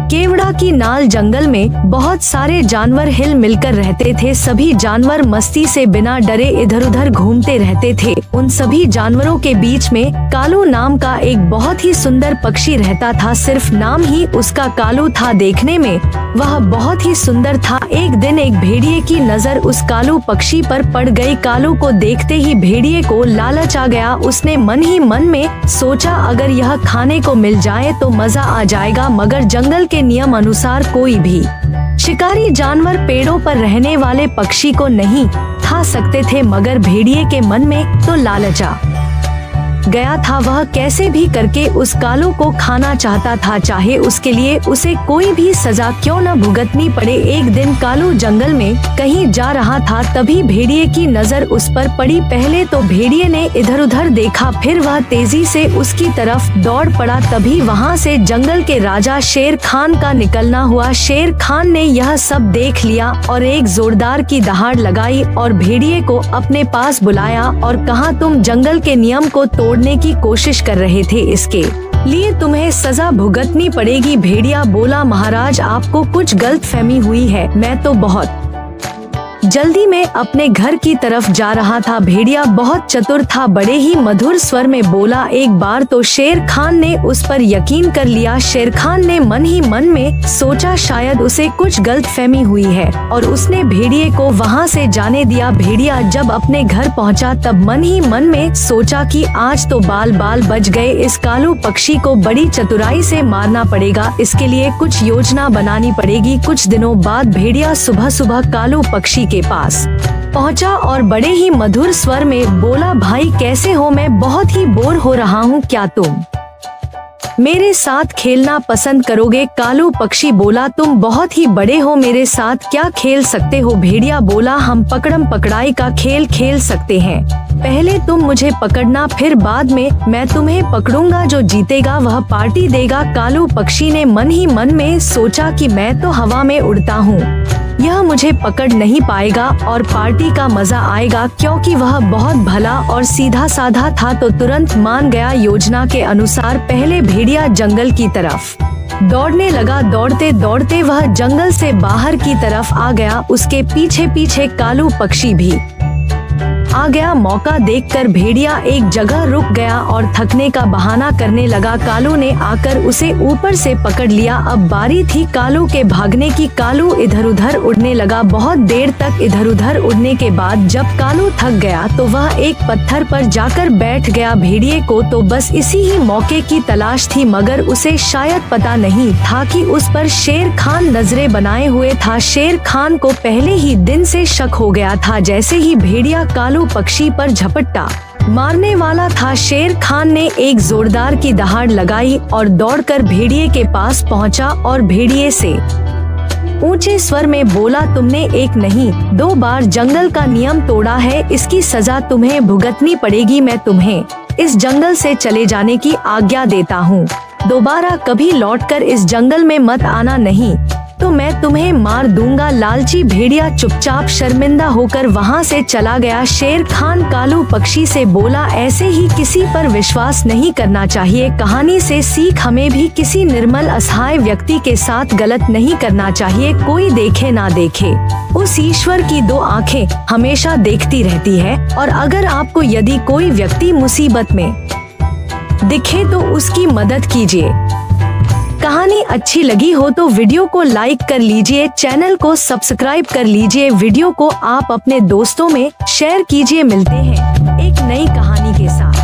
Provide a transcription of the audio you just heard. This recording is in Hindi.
केवड़ा की नाल जंगल में बहुत सारे जानवर हिल मिलकर रहते थे। सभी जानवर मस्ती से बिना डरे इधर उधर घूमते रहते थे। उन सभी जानवरों के बीच में कालू नाम का एक बहुत ही सुंदर पक्षी रहता था। सिर्फ नाम ही उसका कालू था, देखने में वह बहुत ही सुंदर था। एक दिन एक भेड़िए की नजर उस कालू पक्षी पर पड़ गई। कालू को देखते ही भेड़िए को लालच आ गया। उसने मन ही मन में सोचा, अगर यह खाने को मिल जाए तो मजा आ जाएगा। मगर जंगल के नियम अनुसार कोई भी शिकारी जानवर पेड़ों पर रहने वाले पक्षी को नहीं खा सकते थे। मगर भेड़िए के मन में तो लालच आ गया था। वह कैसे भी करके उस कालू को खाना चाहता था, चाहे उसके लिए उसे कोई भी सजा क्यों न भुगतनी पड़े। एक दिन कालू जंगल में कहीं जा रहा था, तभी भेड़िए की नजर उस पर पड़ी। पहले तो भेड़िए ने इधर उधर देखा, फिर वह तेजी से उसकी तरफ दौड़ पड़ा। तभी वहां से जंगल के राजा शेर खान का निकलना हुआ। शेर खान ने यह सब देख लिया और एक जोरदार की दहाड़ लगाई और भेड़िए को अपने पास बुलाया और कहा, तुम जंगल के नियम को तोड़ने की कोशिश कर रहे थे, इसके लिए तुम्हें सजा भुगतनी पड़ेगी। भेड़िया बोला, महाराज आपको कुछ गलतफहमी हुई है, मैं तो बहुत जल्दी में अपने घर की तरफ जा रहा था। भेड़िया बहुत चतुर था, बड़े ही मधुर स्वर में बोला। एक बार तो शेर खान ने उस पर यकीन कर लिया। शेर खान ने मन ही मन में सोचा, शायद उसे कुछ गलतफहमी हुई है, और उसने भेड़िए को वहां से जाने दिया। भेड़िया जब अपने घर पहुंचा तब मन ही मन में सोचा कि आज तो बाल बाल बच गए। इस कालू पक्षी को बड़ी चतुराई से मारना पड़ेगा, इसके लिए कुछ योजना बनानी पड़ेगी। कुछ दिनों बाद भेड़िया सुबह सुबह कालू पक्षी के पास पहुंचा और बड़े ही मधुर स्वर में बोला, भाई कैसे हो, मैं बहुत ही बोर हो रहा हूँ, क्या तुम मेरे साथ खेलना पसंद करोगे? कालू पक्षी बोला, तुम बहुत ही बड़े हो, मेरे साथ क्या खेल सकते हो? भेड़िया बोला, हम पकड़म पकड़ाई का खेल खेल सकते हैं। पहले तुम मुझे पकड़ना, फिर बाद में मैं तुम्हें पकड़ूंगा। जो जीतेगा वह पार्टी देगा। कालू पक्षी ने मन ही मन में सोचा कि मैं तो हवा में उड़ता हूँ, यह मुझे पकड़ नहीं पाएगा और पार्टी का मजा आएगा। क्योंकि वह बहुत भला और सीधा साधा था तो तुरंत मान गया। योजना के अनुसार पहले भेड़िया जंगल की तरफ दौड़ने लगा। दौड़ते दौड़ते वह जंगल से बाहर की तरफ आ गया। उसके पीछे पीछे कालू पक्षी भी आ गया। मौका देखकर भेड़िया एक जगह रुक गया और थकने का बहाना करने लगा। कालू ने आकर उसे ऊपर से पकड़ लिया। अब बारी थी कालू के भागने की। कालू इधर उधर उड़ने लगा। बहुत देर तक इधर उधर उड़ने के बाद जब कालू थक गया तो वह एक पत्थर पर जाकर बैठ गया। भेड़िए को तो बस इसी ही मौके की तलाश थी, मगर उसे शायद पता नहीं था कि उस पर शेर खान नजरें बनाए हुए था। शेर खान को पहले ही दिन से शक हो गया था। जैसे ही भेड़िया कालू पक्षी पर झपट्टा मारने वाला था, शेर खान ने एक जोरदार की दहाड़ लगाई और दौड़कर भेड़िए के पास पहुंचा और भेड़िए से ऊंचे स्वर में बोला, तुमने एक नहीं 2 बार जंगल का नियम तोड़ा है, इसकी सजा तुम्हें भुगतनी पड़ेगी। मैं तुम्हें इस जंगल से चले जाने की आज्ञा देता हूँ। दोबारा कभी लौटकर इस जंगल में मत आना, नहीं तो मैं तुम्हें मार दूंगा। लालची भेड़िया चुपचाप शर्मिंदा होकर वहां से चला गया। शेर खान कालू पक्षी से बोला, ऐसे ही किसी पर विश्वास नहीं करना चाहिए। कहानी से सीख, हमें भी किसी निर्मल असहाय व्यक्ति के साथ गलत नहीं करना चाहिए। कोई देखे ना देखे, उस ईश्वर की 2 आंखें हमेशा देखती रहती है, और अगर आपको यदि कोई व्यक्ति मुसीबत में दिखे तो उसकी मदद कीजिए। कहानी अच्छी लगी हो तो वीडियो को लाइक कर लीजिए, चैनल को सब्सक्राइब कर लीजिए, वीडियो को आप अपने दोस्तों में शेयर कीजिए। मिलते हैं एक नई कहानी के साथ।